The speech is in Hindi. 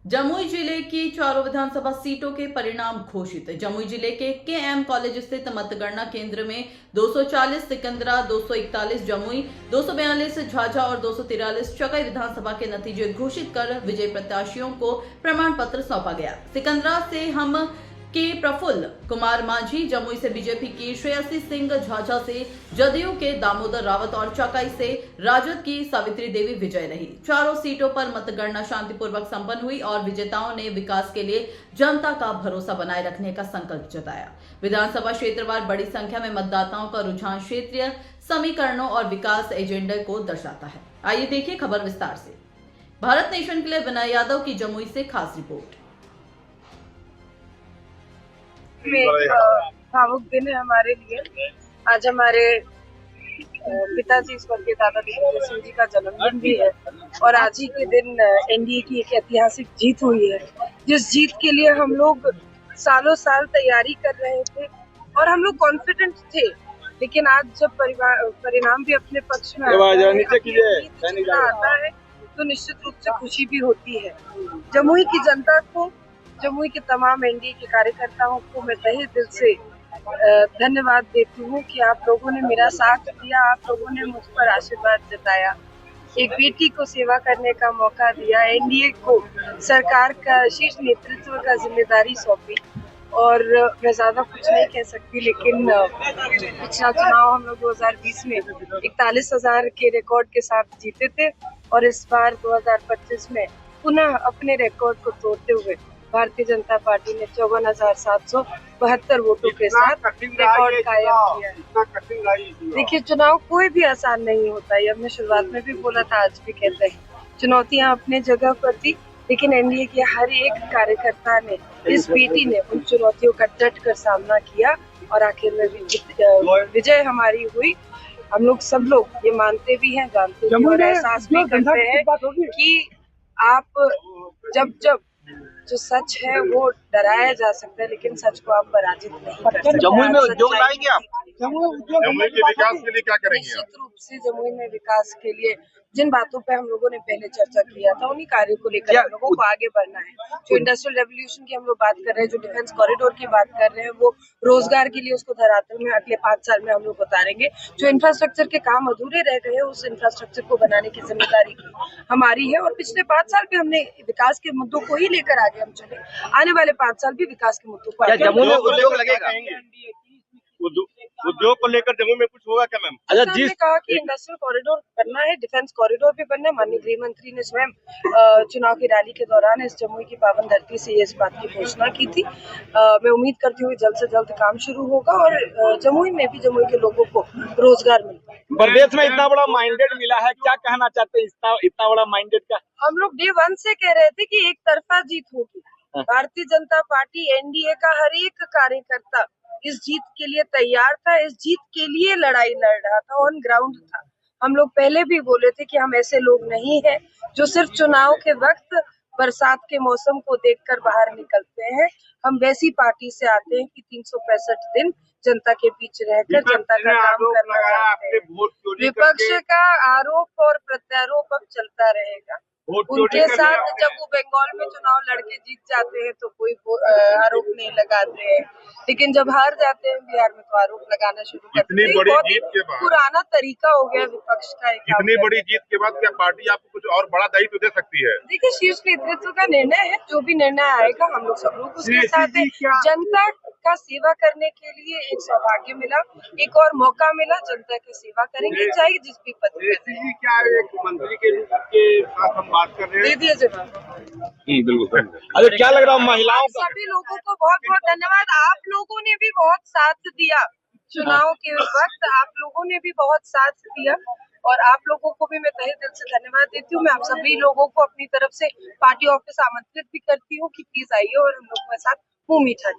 जमुई जिले की चारों विधानसभा सीटों के परिणाम घोषित। जमुई जिले के केएम कॉलेज स्थित मतगणना केंद्र में 240 सिकंदरा, 241 जमुई, 242 झाझा और 243 चकाई विधानसभा के नतीजे घोषित कर विजयी प्रत्याशियों को प्रमाण पत्र सौंपा गया। सिकंदरा से हम के प्रफुल्ल कुमार मांझी, जमुई से बीजेपी की श्रेयसी सिंह, झाझा से जदयू के दामोदर रावत और चकाई से राजद की सावित्री देवी विजय रही। चारों सीटों पर मतगणना शांतिपूर्वक संपन्न हुई और विजेताओं ने विकास के लिए जनता का भरोसा बनाए रखने का संकल्प जताया। विधानसभा क्षेत्रवार बड़ी संख्या में मतदाताओं का रुझान क्षेत्रीय समीकरणों और विकास एजेंडे को दर्शाता है। आइए देखिए खबर विस्तार से। भारत नेशन के लिए विनय यादव की जमुई से खास रिपोर्ट। भावुक दिन है हमारे लिए। आज हमारे पिताजी स्वर्गीय दादा दिग्विजय सिंह जी का जन्मदिन भी है और आज ही के दिन एनडीए की एक ऐतिहासिक जीत हुई है, जिस जीत के लिए हम लोग सालों साल तैयारी कर रहे थे और हम लोग कॉन्फिडेंट थे। लेकिन आज जब परिणाम भी अपने पक्ष में आता है तो निश्चित रूप से खुशी भी होती है। जमुई की जनता को, जमुई के तमाम एनडीए के कार्यकर्ताओं को मैं तहे दिल से धन्यवाद देती हूँ कि आप लोगों ने मेरा साथ दिया, आप लोगों ने मुझ पर आशीर्वाद जताया, एक बेटी को सेवा करने का मौका दिया, एनडीए को सरकार का शीर्ष नेतृत्व का जिम्मेदारी सौंपी। और मैं ज्यादा कुछ नहीं कह सकती, लेकिन पिछला चुनाव हम लोग 2020 में 41,000 के रिकॉर्ड के साथ जीते थे और इस बार 2025 में पुनः अपने रिकॉर्ड को तोड़ते हुए भारतीय जनता पार्टी ने 54,772 वोटों के साथ रिकॉर्ड कायम किया। देखिए, चुनाव कोई भी आसान नहीं होता है। हमने शुरुआत में भी बोला था, आज भी कहते हैं, चुनौतियां अपने जगह पर थी, लेकिन एनडीए के हर एक कार्यकर्ता ने, इस बेटी ने उन चुनौतियों का डट कर सामना किया और आखिर में विजय हमारी हुई। हम लोग सब लोग ये मानते भी हैं, जानते भी और एहसास भी करते हैं कि आप जब जो सच है वो डराया जा सकता है, लेकिन सच को आप पराजित नहीं कर सकते। जमुई में उद्योग लाएंगे आप? जमुई के विकास के लिए क्या करेंगे? निश्चित रूप से जमुई में विकास के लिए जिन बातों पे हम लोगों ने पहले चर्चा किया था, उन्हीं कार्यों को लेकर हम लोगों को आगे बढ़ना है। जो इंडस्ट्रियल रेवोल्यूशन की हम लोग बात कर रहे हैं, जो डिफेंस कॉरिडोर की बात कर रहे हैं, वो रोजगार के लिए उसको धरातल में अगले 5 साल में हम लोग उतारेंगे। जो इंफ्रास्ट्रक्चर के काम अधूरे रह गए हैं, उस इंफ्रास्ट्रक्चर को बनाने की जिम्मेदारी हमारी है और पिछले 5 साल भी हमने विकास के मुद्दों को ही लेकर आगे हम चले। आने वाले 5 साल भी विकास के मुद्दों को जमुई में उद्योग लगेगा? उद्योग को लेकर जमुई में कुछ होगा क्या मैम? अच्छा, हमने कहा कि इंडस्ट्रियल कॉरिडोर बनना है, डिफेंस कॉरिडोर भी बनना है। माननीय गृह मंत्री ने स्वयं चुनाव की रैली के दौरान इस जमुई की पावन धरती से इस बात की घोषणा की थी। मैं उम्मीद करती हूँ जल्द से जल्द काम शुरू होगा और जमुई में भी जमुई के लोगों को रोजगार मिलेगा। प्रदेश में इतना बड़ा माइंडेड मिला है, क्या कहना चाहते हैं इतना बड़ा माइंडेड का? हम लोग डे 1 से कह रहे थे कि एक तरफा जीत होगी। भारतीय जनता पार्टी, एनडीए का हर एक कार्यकर्ता इस जीत के लिए तैयार था, इस जीत के लिए लड़ाई लड़ रहा था, ऑन ग्राउंड था। हम लोग पहले भी बोले थे कि हम ऐसे लोग नहीं हैं जो सिर्फ चुनाव के वक्त बरसात के मौसम को देखकर बाहर निकलते हैं। हम वैसी पार्टी से आते हैं कि 365 दिन जनता के बीच रहकर जनता का काम करना चाहते हैं। विपक्ष का आरोप और प्रत्यारोप अब चलता रहेगा। उनके साथ जब वो बंगाल में चुनाव लड़के जीत जाते हैं तो कोई आरोप नहीं लगाते हैं, लेकिन जब हार जाते हैं बिहार में तो आरोप लगाना शुरू करते हैं। बड़ी जीत के बाद पुराना तरीका हो गया विपक्ष का। इतनी बड़ी जीत के बाद क्या पार्टी आपको कुछ और बड़ा दायित्व दे सकती है? देखिए, शीर्ष नेतृत्व का निर्णय है, जो भी निर्णय आएगा हम लोग सब लोग उसके साथ हैं। जनता का सेवा करने के लिए एक सौभाग्य मिला, एक और मौका मिला, जनता की सेवा करेंगे चाहे जिस भी पद पे। क्या एक मंत्री के रूप के साथ हम बात कर रहे हैं? दे दिए जवाब। बिल्कुल। अरे क्या लग रहा है महिलाओं का? सभी लोगों को बहुत बहुत धन्यवाद। आप लोगों ने भी बहुत साथ दिया चुनाव के वक्त, आप लोगों ने भी बहुत साथ दिया और आप लोगों को भी मैं तहे दिल से धन्यवाद देती हूँ। मैं आप सभी लोगों को अपनी तरफ से पार्टी ऑफिस आमंत्रित भी करती हूँ कि प्लीज आइए और हम लोगों के साथ मुंह मीठा।